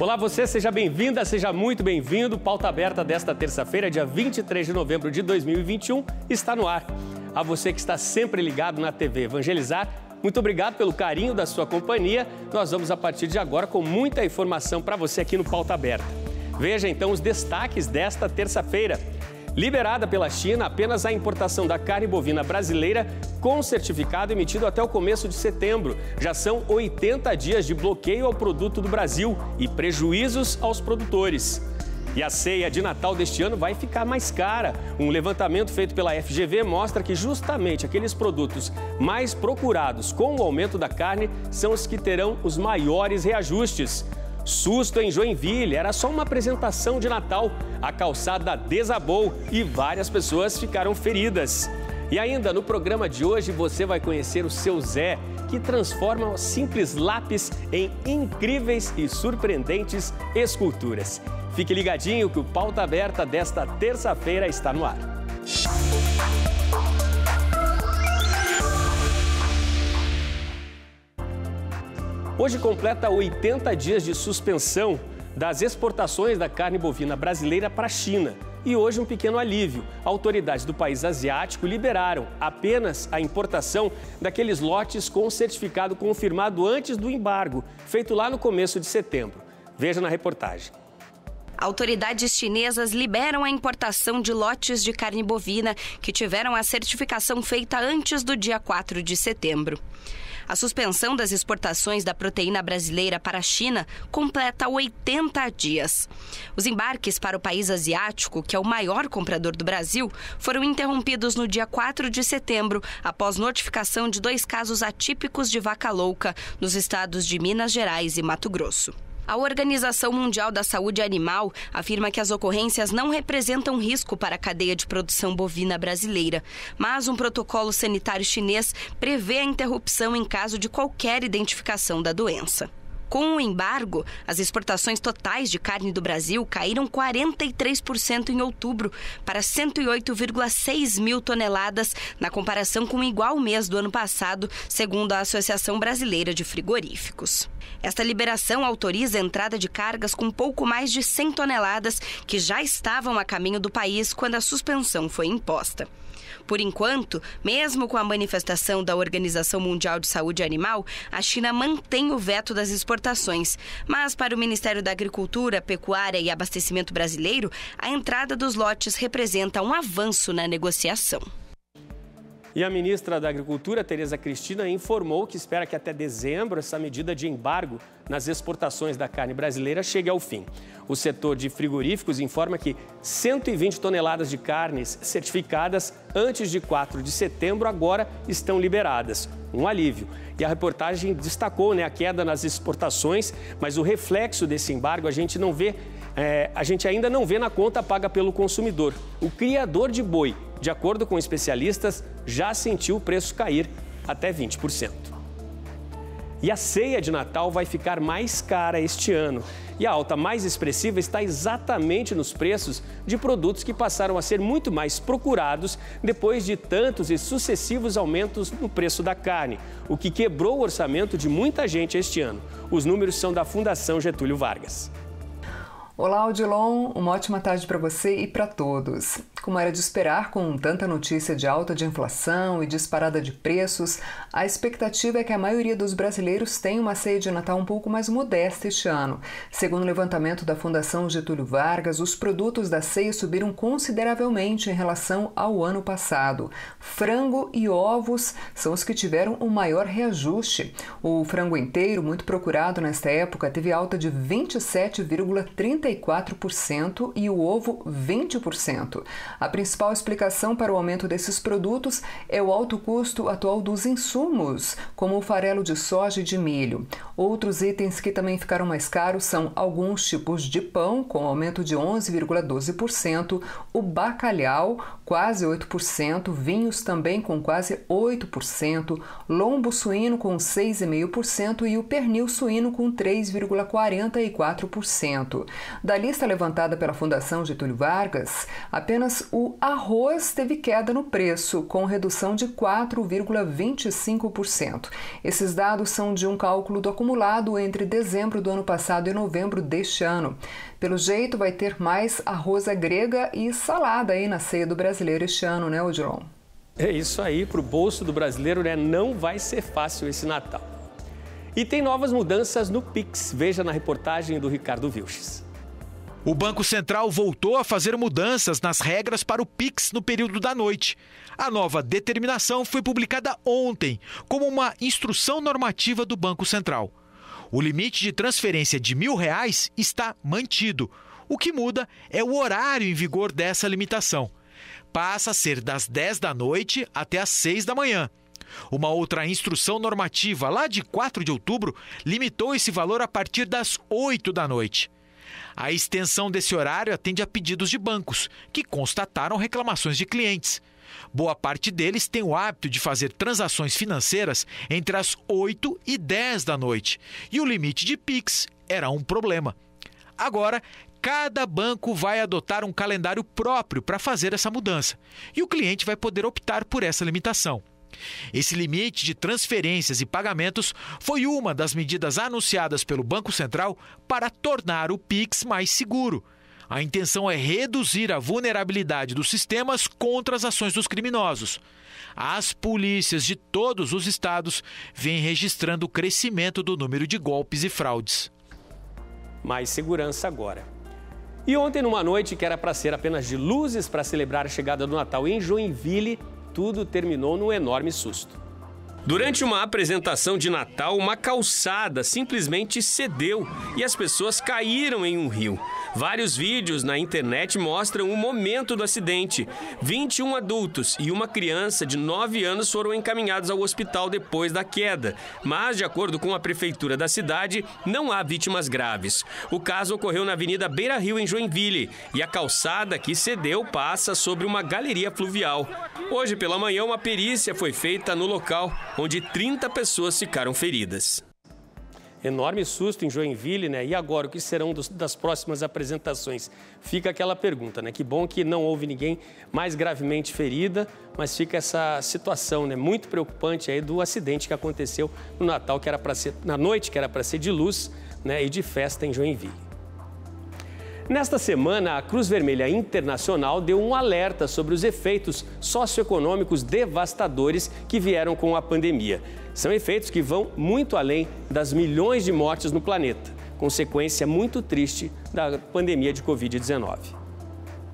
Olá você, seja bem-vinda, seja muito bem-vindo. Pauta Aberta desta terça-feira, dia 23 de novembro de 2021, está no ar. A você que está sempre ligado na TV Evangelizar, muito obrigado pelo carinho da sua companhia. Nós vamos, a partir de agora, com muita informação para você aqui no Pauta Aberta. Veja, então, os destaques desta terça-feira. Liberada pela China apenas a importação da carne bovina brasileira com certificado emitido até o começo de setembro. Já são 80 dias de bloqueio ao produto do Brasil e prejuízos aos produtores. E a ceia de Natal deste ano vai ficar mais cara. Um levantamento feito pela FGV mostra que justamente aqueles produtos mais procurados com o aumento da carne são os que terão os maiores reajustes. Susto em Joinville, era só uma apresentação de Natal. A calçada desabou e várias pessoas ficaram feridas. E ainda no programa de hoje você vai conhecer o Seu Zé, que transforma um simples lápis em incríveis e surpreendentes esculturas. Fique ligadinho que o Pauta Aberta desta terça-feira está no ar. Hoje completa 80 dias de suspensão das exportações da carne bovina brasileira para a China. E hoje um pequeno alívio. Autoridades do país asiático liberaram apenas a importação daqueles lotes com certificado confirmado antes do embargo, feito lá no começo de setembro. Veja na reportagem. Autoridades chinesas liberam a importação de lotes de carne bovina que tiveram a certificação feita antes do dia 4 de setembro. A suspensão das exportações da proteína brasileira para a China completa 80 dias. Os embarques para o país asiático, que é o maior comprador do Brasil, foram interrompidos no dia 4 de setembro, após notificação de 2 casos atípicos de vaca louca nos estados de Minas Gerais e Mato Grosso. A Organização Mundial da Saúde Animal afirma que as ocorrências não representam risco para a cadeia de produção bovina brasileira, mas um protocolo sanitário chinês prevê a interrupção em caso de qualquer identificação da doença. Com o embargo, as exportações totais de carne do Brasil caíram 43% em outubro para 108,6 mil toneladas, na comparação com o igual mês do ano passado, segundo a Associação Brasileira de Frigoríficos. Esta liberação autoriza a entrada de cargas com pouco mais de 100 toneladas que já estavam a caminho do país quando a suspensão foi imposta. Por enquanto, mesmo com a manifestação da Organização Mundial de Saúde Animal, a China mantém o veto das exportações. Mas para o Ministério da Agricultura, Pecuária e Abastecimento brasileiro, a entrada dos lotes representa um avanço na negociação. E a ministra da Agricultura, Tereza Cristina, informou que espera que até dezembro essa medida de embargo nas exportações da carne brasileira chegue ao fim. O setor de frigoríficos informa que 120 toneladas de carnes certificadas antes de 4 de setembro agora estão liberadas. Um alívio. E a reportagem destacou a queda nas exportações, mas o reflexo desse embargo a gente ainda não vê na conta paga pelo consumidor. O criador de boi, de acordo com especialistas, já sentiu o preço cair até 20%. E a ceia de Natal vai ficar mais cara este ano. E a alta mais expressiva está exatamente nos preços de produtos que passaram a ser muito mais procurados depois de tantos e sucessivos aumentos no preço da carne, o que quebrou o orçamento de muita gente este ano. Os números são da Fundação Getúlio Vargas. Olá, Odilon, uma ótima tarde para você e para todos. Como era de esperar, com tanta notícia de alta de inflação e disparada de preços, a expectativa é que a maioria dos brasileiros tenha uma ceia de Natal um pouco mais modesta este ano. Segundo o levantamento da Fundação Getúlio Vargas, os produtos da ceia subiram consideravelmente em relação ao ano passado. Frango e ovos são os que tiveram o maior reajuste. O frango inteiro, muito procurado nesta época, teve alta de 27,34% e o ovo 20%. A principal explicação para o aumento desses produtos é o alto custo atual dos insumos, como o farelo de soja e de milho. Outros itens que também ficaram mais caros são alguns tipos de pão, com aumento de 11,12%, o bacalhau, quase 8%, vinhos também com quase 8%, lombo suíno com 6,5% e o pernil suíno com 3,44%. Da lista levantada pela Fundação Getúlio Vargas, apenas o arroz teve queda no preço, com redução de 4,25%. Esses dados são de um cálculo do acumulado entre dezembro do ano passado e novembro deste ano. Pelo jeito, vai ter mais arroz à grega e salada aí na ceia do brasileiro este ano, né, Odilon? É isso aí, para o bolso do brasileiro, né? Não vai ser fácil esse Natal. E tem novas mudanças no Pix. Veja na reportagem do Ricardo Vilches. O Banco Central voltou a fazer mudanças nas regras para o Pix no período da noite. A nova determinação foi publicada ontem como uma instrução normativa do Banco Central. O limite de transferência de R$1.000 está mantido. O que muda é o horário em vigor dessa limitação. Passa a ser das 10 da noite até as 6 da manhã. Uma outra instrução normativa, lá de 4 de outubro, limitou esse valor a partir das 8 da noite. A extensão desse horário atende a pedidos de bancos, que constataram reclamações de clientes. Boa parte deles tem o hábito de fazer transações financeiras entre as 8 e 10 da noite, e o limite de Pix era um problema. Agora, cada banco vai adotar um calendário próprio para fazer essa mudança, e o cliente vai poder optar por essa limitação. Esse limite de transferências e pagamentos foi uma das medidas anunciadas pelo Banco Central para tornar o Pix mais seguro. A intenção é reduzir a vulnerabilidade dos sistemas contra as ações dos criminosos. As polícias de todos os estados vêm registrando o crescimento do número de golpes e fraudes. Mais segurança agora. E ontem, numa noite que era para ser apenas de luzes para celebrar a chegada do Natal em Joinville, tudo terminou num enorme susto. Durante uma apresentação de Natal, uma calçada simplesmente cedeu e as pessoas caíram em um rio. Vários vídeos na internet mostram o momento do acidente. 21 adultos e uma criança de 9 anos foram encaminhados ao hospital depois da queda. Mas, de acordo com a prefeitura da cidade, não há vítimas graves. O caso ocorreu na Avenida Beira Rio, em Joinville, e a calçada que cedeu passa sobre uma galeria fluvial. Hoje pela manhã, uma perícia foi feita no local, onde 30 pessoas ficaram feridas. Enorme susto em Joinville, né? E agora, o que serão das próximas apresentações? Fica aquela pergunta, né? Que bom que não houve ninguém mais gravemente ferida, mas fica essa situação, né? Muito preocupante aí do acidente que aconteceu no Natal, que era para ser, na noite, que era para ser de luz, né? E de festa em Joinville. Nesta semana, a Cruz Vermelha Internacional deu um alerta sobre os efeitos socioeconômicos devastadores que vieram com a pandemia. São efeitos que vão muito além das milhões de mortes no planeta, consequência muito triste da pandemia de Covid-19.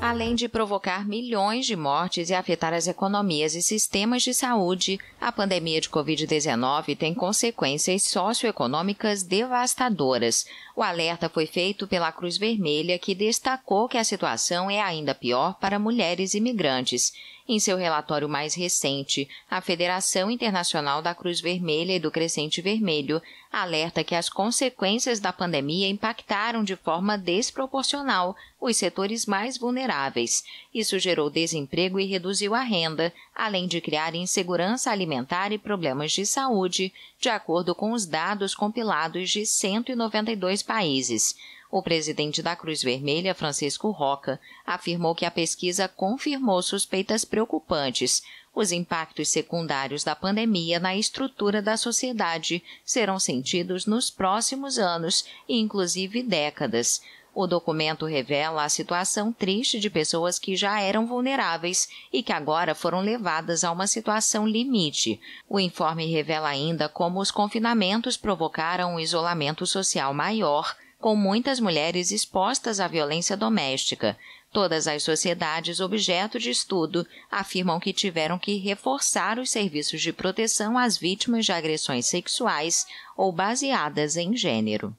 Além de provocar milhões de mortes e afetar as economias e sistemas de saúde, a pandemia de Covid-19 tem consequências socioeconômicas devastadoras. O alerta foi feito pela Cruz Vermelha, que destacou que a situação é ainda pior para mulheres imigrantes. Em seu relatório mais recente, a Federação Internacional da Cruz Vermelha e do Crescente Vermelho alerta que as consequências da pandemia impactaram de forma desproporcional os setores mais vulneráveis. Isso gerou desemprego e reduziu a renda, além de criar insegurança alimentar e problemas de saúde, de acordo com os dados compilados de 192 países. O presidente da Cruz Vermelha, Francisco Roca, afirmou que a pesquisa confirmou suspeitas preocupantes. Os impactos secundários da pandemia na estrutura da sociedade serão sentidos nos próximos anos e, inclusive, décadas. O documento revela a situação triste de pessoas que já eram vulneráveis e que agora foram levadas a uma situação limite. O informe revela ainda como os confinamentos provocaram um isolamento social maior, com muitas mulheres expostas à violência doméstica. Todas as sociedades objeto de estudo afirmam que tiveram que reforçar os serviços de proteção às vítimas de agressões sexuais ou baseadas em gênero.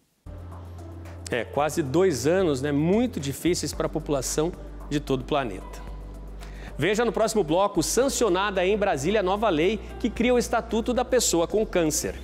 Quase 2 anos, né, muito difíceis para a população de todo o planeta. Veja no próximo bloco, sancionada em Brasília a nova lei que cria o Estatuto da Pessoa com Câncer.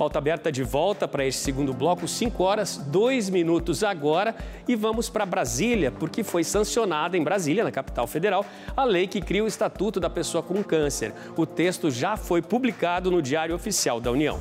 Pauta Aberta de volta para este segundo bloco, 5 horas, 2 minutos agora. E vamos para Brasília, porque foi sancionada em Brasília, na capital federal, a lei que cria o Estatuto da Pessoa com Câncer. O texto já foi publicado no Diário Oficial da União.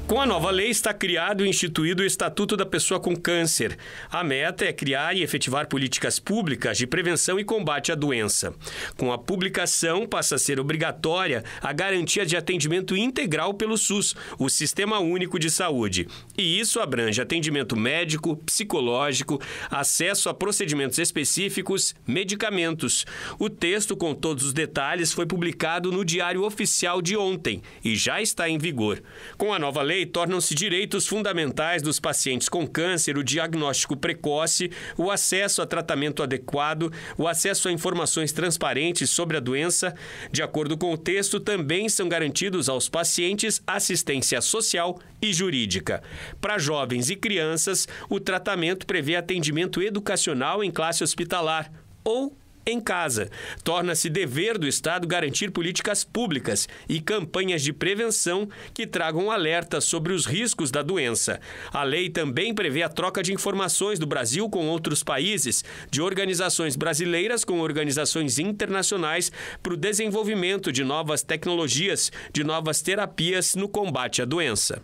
Com a nova lei, está criado e instituído o Estatuto da Pessoa com Câncer. A meta é criar e efetivar políticas públicas de prevenção e combate à doença. Com a publicação, passa a ser obrigatória a garantia de atendimento integral pelo SUS, o Sistema Único de Saúde. E isso abrange atendimento médico, psicológico, acesso a procedimentos específicos, medicamentos. O texto, com todos os detalhes, foi publicado no Diário Oficial de ontem e já está em vigor. Com a nova lei, tornam-se direitos fundamentais dos pacientes com câncer o diagnóstico precoce, o acesso a tratamento adequado, o acesso a informações transparentes sobre a doença. De acordo com o texto, também são garantidos aos pacientes assistência social e jurídica. Para jovens e crianças, o tratamento prevê atendimento educacional em classe hospitalar ou em casa. Torna-se dever do Estado garantir políticas públicas e campanhas de prevenção que tragam alerta sobre os riscos da doença. A lei também prevê a troca de informações do Brasil com outros países, de organizações brasileiras com organizações internacionais para o desenvolvimento de novas tecnologias, de novas terapias no combate à doença.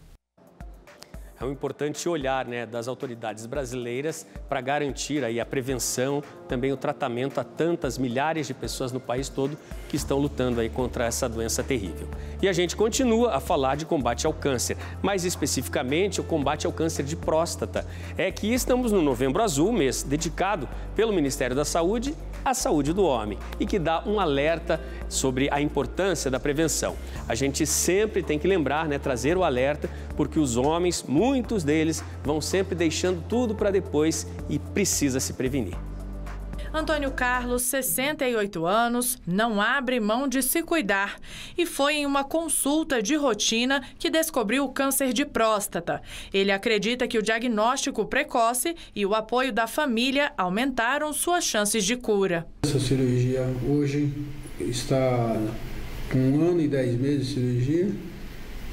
É um importante olhar, das autoridades brasileiras para garantir aí a prevenção, também o tratamento a tantas milhares de pessoas no país todo que estão lutando aí contra essa doença terrível. E a gente continua a falar de combate ao câncer, mais especificamente o combate ao câncer de próstata. É que estamos no Novembro Azul, mês dedicado pelo Ministério da Saúde à saúde do homem e que dá um alerta sobre a importância da prevenção. A gente sempre tem que lembrar, trazer o alerta, porque os homens, muitos deles, vão sempre deixando tudo para depois e precisa se prevenir. Antônio Carlos, 68 anos, não abre mão de se cuidar e foi em uma consulta de rotina que descobriu o câncer de próstata. Ele acredita que o diagnóstico precoce e o apoio da família aumentaram suas chances de cura. Essa cirurgia hoje está com 1 ano e 10 meses de cirurgia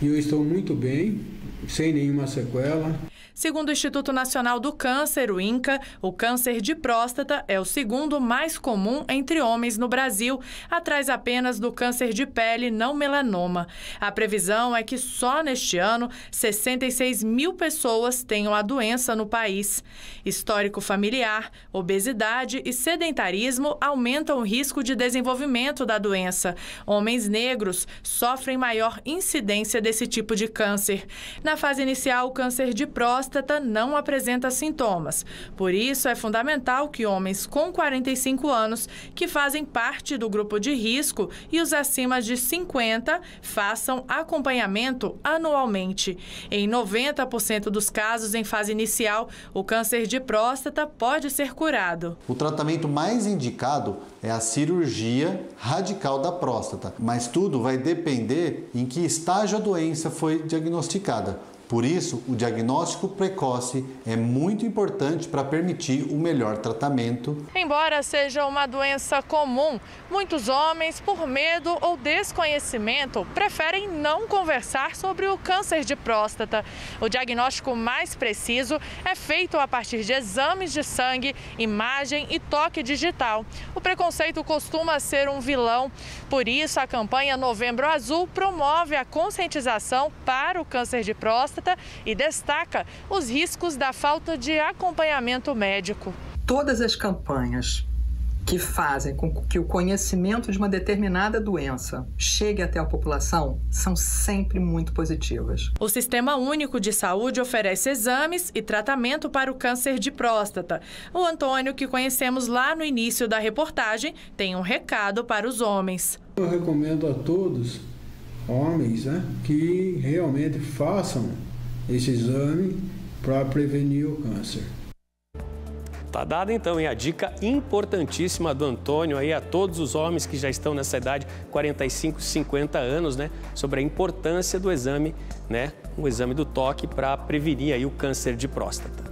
e eu estou muito bem, sem nenhuma sequela. Segundo o Instituto Nacional do Câncer, o INCA, o câncer de próstata é o segundo mais comum entre homens no Brasil, atrás apenas do câncer de pele não melanoma. A previsão é que só neste ano, 66 mil pessoas tenham a doença no país. Histórico familiar, obesidade e sedentarismo aumentam o risco de desenvolvimento da doença. Homens negros sofrem maior incidência desse tipo de câncer. Na fase inicial, o câncer de próstata não apresenta sintomas. Por isso, é fundamental que homens com 45 anos, que fazem parte do grupo de risco, e os acima de 50 façam acompanhamento anualmente. Em 90% dos casos em fase inicial, o câncer de próstata pode ser curado. O tratamento mais indicado é a cirurgia radical da próstata, mas tudo vai depender em que estágio a doença foi diagnosticada. Por isso, o diagnóstico precoce é muito importante para permitir o melhor tratamento. Embora seja uma doença comum, muitos homens, por medo ou desconhecimento, preferem não conversar sobre o câncer de próstata. O diagnóstico mais preciso é feito a partir de exames de sangue, imagem e toque digital. O preconceito costuma ser um vilão, por isso a campanha Novembro Azul promove a conscientização para o câncer de próstata e destaca os riscos da falta de acompanhamento médico. Todas as campanhas que fazem com que o conhecimento de uma determinada doença chegue até a população são sempre muito positivas. O Sistema Único de Saúde oferece exames e tratamento para o câncer de próstata. O Antônio, que conhecemos lá no início da reportagem, tem um recado para os homens. Eu recomendo a todos, homens, que realmente façam esse exame para prevenir o câncer. Tá dada então a dica importantíssima do Antônio aí a todos os homens que já estão nessa idade, 45, 50 anos, sobre a importância do exame, o exame do toque para prevenir aí o câncer de próstata.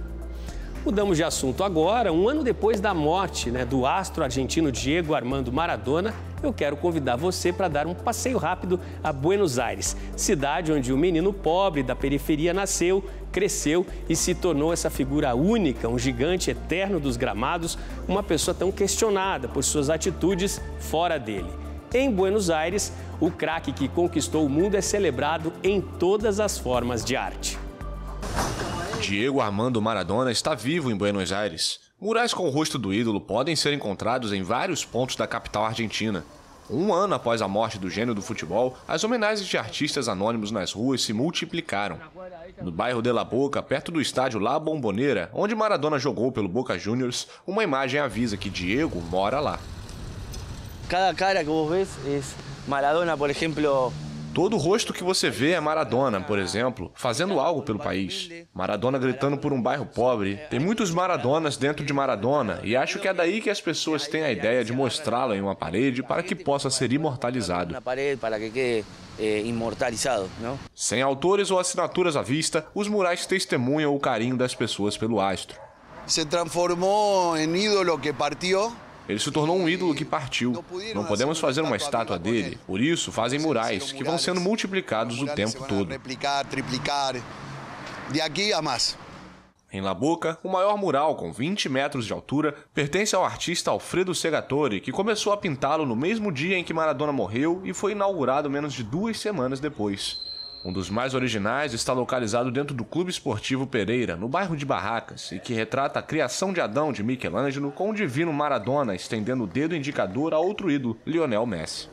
Mudamos de assunto agora. Um ano depois da morte do astro argentino Diego Armando Maradona, eu quero convidar você para dar um passeio rápido a Buenos Aires, cidade onde um menino pobre da periferia nasceu, cresceu e se tornou essa figura única, um gigante eterno dos gramados, uma pessoa tão questionada por suas atitudes fora dele. Em Buenos Aires, o craque que conquistou o mundo é celebrado em todas as formas de arte. Diego Armando Maradona está vivo em Buenos Aires. Murais com o rosto do ídolo podem ser encontrados em vários pontos da capital argentina. Um ano após a morte do gênio do futebol, as homenagens de artistas anônimos nas ruas se multiplicaram. No bairro de La Boca, perto do estádio La Bombonera, onde Maradona jogou pelo Boca Juniors, uma imagem avisa que Diego mora lá. Cada cara que vos ves é Maradona, por exemplo. Todo rosto que você vê é Maradona, por exemplo, fazendo algo pelo país. Maradona gritando por um bairro pobre. Tem muitos Maradonas dentro de Maradona e acho que é daí que as pessoas têm a ideia de mostrá-lo em uma parede para que possa ser imortalizado. Sem autores ou assinaturas à vista, os murais testemunham o carinho das pessoas pelo astro. Se transformou em ídolo que partiu. Ele se tornou um ídolo que partiu. Não podemos fazer uma estátua dele, por isso fazem murais, que vão sendo multiplicados o tempo todo. Em La Boca, o maior mural, com 20 metros de altura, pertence ao artista Alfredo Segatore, que começou a pintá-lo no mesmo dia em que Maradona morreu e foi inaugurado menos de 2 semanas depois. Um dos mais originais está localizado dentro do Clube Esportivo Pereira, no bairro de Barracas, e que retrata a criação de Adão de Michelangelo com o divino Maradona estendendo o dedo indicador a outro ídolo, Lionel Messi.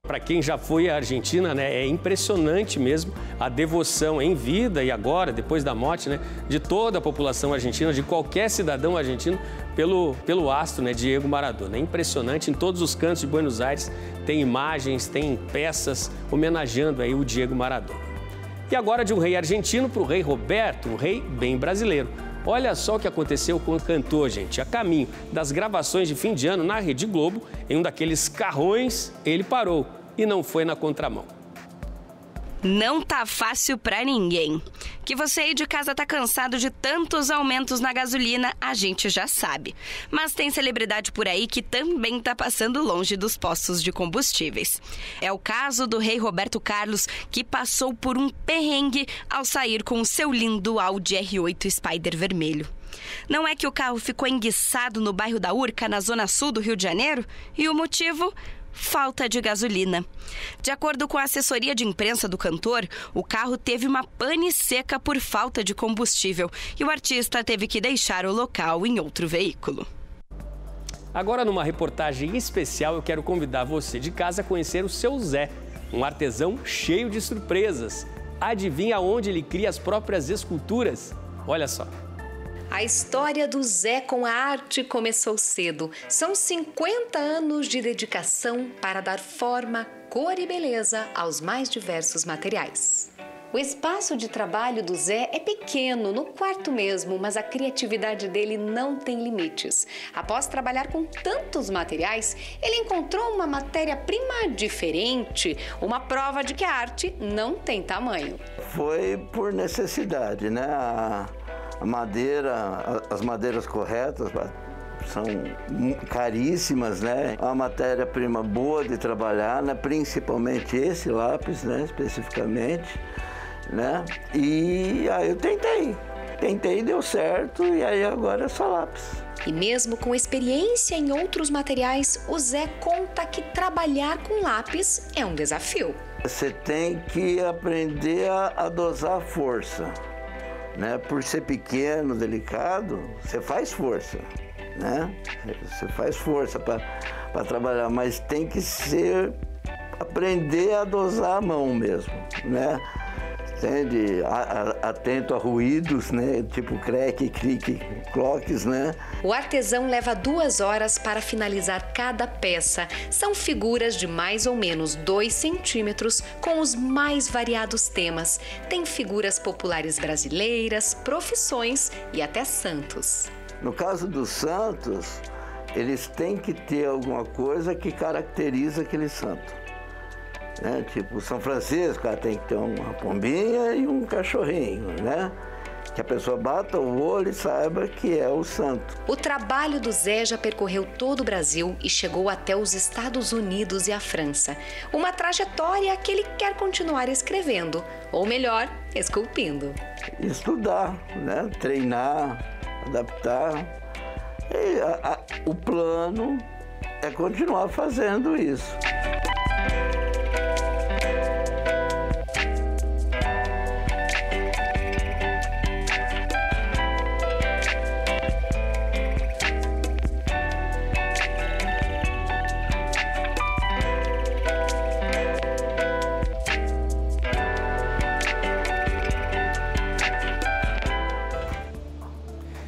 Para quem já foi à Argentina, né, é impressionante mesmo a devoção em vida e agora, depois da morte, né, de toda a população argentina, de qualquer cidadão argentino, pelo astro, né, Diego Maradona. É impressionante, em todos os cantos de Buenos Aires tem imagens, tem peças homenageando aí o Diego Maradona. E agora de um rei argentino para o rei Roberto, um rei bem brasileiro. Olha só o que aconteceu com o cantor, gente. A caminho das gravações de fim de ano na Rede Globo, em um daqueles carrões, ele parou e não foi na contramão. Não tá fácil pra ninguém. Que você aí de casa tá cansado de tantos aumentos na gasolina, a gente já sabe. Mas tem celebridade por aí que também tá passando longe dos postos de combustíveis. É o caso do rei Roberto Carlos, que passou por um perrengue ao sair com o seu lindo Audi R8 Spider vermelho. Não é que o carro ficou enguiçado no bairro da Urca, na zona sul do Rio de Janeiro? E o motivo? Falta de gasolina. De acordo com a assessoria de imprensa do cantor, o carro teve uma pane seca por falta de combustível e o artista teve que deixar o local em outro veículo. Agora, numa reportagem especial, eu quero convidar você de casa a conhecer o seu Zé, um artesão cheio de surpresas. Adivinha onde ele cria as próprias esculturas? Olha só. A história do Zé com a arte começou cedo. São 50 anos de dedicação para dar forma, cor e beleza aos mais diversos materiais. O espaço de trabalho do Zé é pequeno, no quarto mesmo, mas a criatividade dele não tem limites. Após trabalhar com tantos materiais, ele encontrou uma matéria-prima diferente, uma prova de que a arte não tem tamanho. Foi por necessidade, né? A madeira, as madeiras corretas são caríssimas, né? A matéria-prima boa de trabalhar, né? Principalmente esse lápis, né? Especificamente, né? E aí eu tentei, deu certo e aí agora é só lápis. E mesmo com experiência em outros materiais, o Zé conta que trabalhar com lápis é um desafio. Você tem que aprender a dosar a força. Né? Por ser pequeno, delicado, você faz força, né? Você faz força para trabalhar, mas tem que aprender a dosar a mão mesmo, né? Entende? Atento a ruídos, né? Tipo crack, clique, clocks, né? O artesão leva 2 horas para finalizar cada peça. São figuras de mais ou menos 2 centímetros com os mais variados temas. Tem figuras populares brasileiras, profissões e até santos. No caso dos santos, eles têm que ter alguma coisa que caracteriza aquele santo. Né? Tipo, São Francisco tem que ter uma pombinha e um cachorrinho, né? Que a pessoa bata o olho e saiba que é o santo. O trabalho do Zé já percorreu todo o Brasil e chegou até os Estados Unidos e a França. Uma trajetória que ele quer continuar escrevendo, ou melhor, esculpindo. Estudar, né? Treinar, adaptar. E o plano é continuar fazendo isso.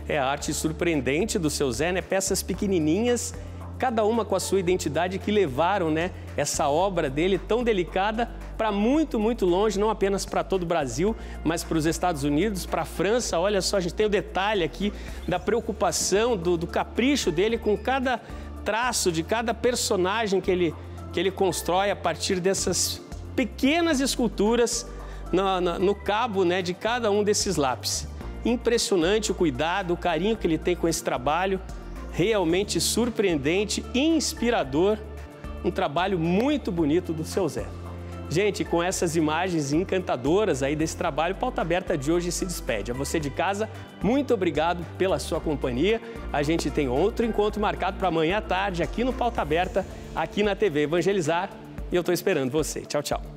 É a arte surpreendente do seu Zé, né? Peças pequenininhas, cada uma com a sua identidade, que levaram, né, essa obra dele tão delicada para muito, muito longe, não apenas para todo o Brasil, mas para os Estados Unidos, para a França. Olha só, a gente tem o detalhe aqui da preocupação, do capricho dele com cada traço de cada personagem que ele constrói a partir dessas pequenas esculturas no cabo, né, de cada um desses lápis. Impressionante o cuidado, o carinho que ele tem com esse trabalho, realmente surpreendente, inspirador, um trabalho muito bonito do seu Zé. Gente, com essas imagens encantadoras aí desse trabalho, Pauta Aberta de hoje se despede. A você de casa, muito obrigado pela sua companhia. A gente tem outro encontro marcado para amanhã à tarde aqui no Pauta Aberta, aqui na TV Evangelizar, e eu estou esperando você. Tchau, tchau.